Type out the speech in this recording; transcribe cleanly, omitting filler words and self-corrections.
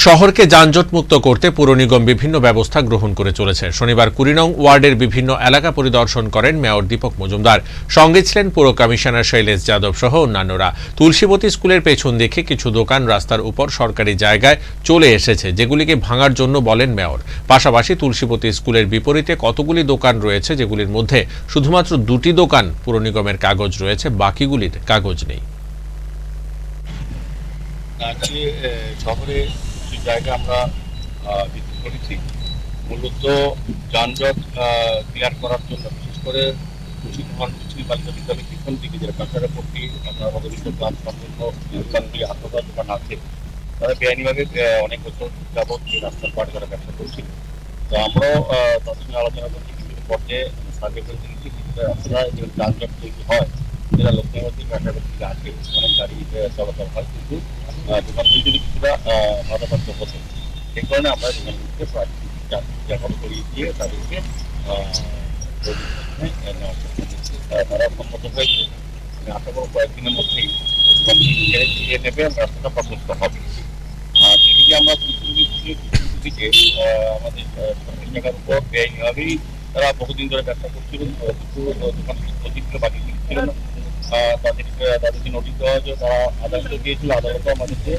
শহরকে যানজটমুক্ত করতে পুর নিগম বিভিন্ন ব্যবস্থা গ্রহণ করে চলেছে। শনিবার ২০ নং ওয়ার্ডের বিভিন্ন এলাকা পরিদর্শন করেন মেয়র দীপক মজুমদার। সঙ্গে ছিলেন পুর কমিশনার শৈলেশ যাদব সহ অন্যান্যরা। তুলসীবতী স্কুলের পেছন দিকে কিছু দোকান রাস্তার উপর সরকারি জায়গায় চলে এসেছে, যেগুলিকে ভাঙার জন্য বলেন মেয়র। পাশাপাশি তুলসীবতী স্কুলের বিপরীতে কতগুলি দোকান রয়েছে, যেগুলির মধ্যে শুধুমাত্র ২টি দোকান পুর নিগমের কাগজ রয়েছে, বাকিগুলির কাগজ নেই। শহরে জায়গা আমরা বিক্রি করেছি মূলত যানজট ক্লিয়ার করার জন্য, বিশেষ করে মুন্সিপাল বালিকা বিদ্যালয়ের পিছন দিকে যে কাঁচারাপট্টি আপনার অবহিত ক্লাব সম্পূর্ণ দোকানগুলি আত্মদান দোকান আছে, তারা বেআইনিভাবে অনেক বছর যাবৎ এই রাস্তার পাড়ে তারা ব্যবসা করছিল। তো আমরাও তাদের সঙ্গে আলোচনা করছি, বিভিন্ন পর্যায়ে সার্ভে করে দিয়েছি কিছুটা রাস্তায় যে যানজট তৈরি হয়, যেটা লক্ষ্মীবতী কাঁচারাপট্টি আছে, অনেক গাড়ি চলাচল হয়, কিন্তু দোকানগুলি যদি কিছুটা বাধাপ্রাপ্ত হতো, সেই কারণে আমরা দোকানগুলিকে ব্যবহার করিয়ে দিয়ে তাদেরকে তারা সম্মত হয়েছে। আমি আশা করব কয়েকদিনের মধ্যেই ছেড়ে নেবে, রাস্তাটা প্রশস্ত হবে। আর এদিকে আমরা দিকে আমাদের সরকারি জায়গার উপর বেআইনিভাবেই তারা বহুদিন ধরে ব্যবসা করছিল, কিছু দোকান অতিরিক্ত বাকি ছিল না, তাদেরকে নোটিশ দেওয়া হয়েছে, তারা আদালতে গিয়েছিল, আদালতে আমাদেরকে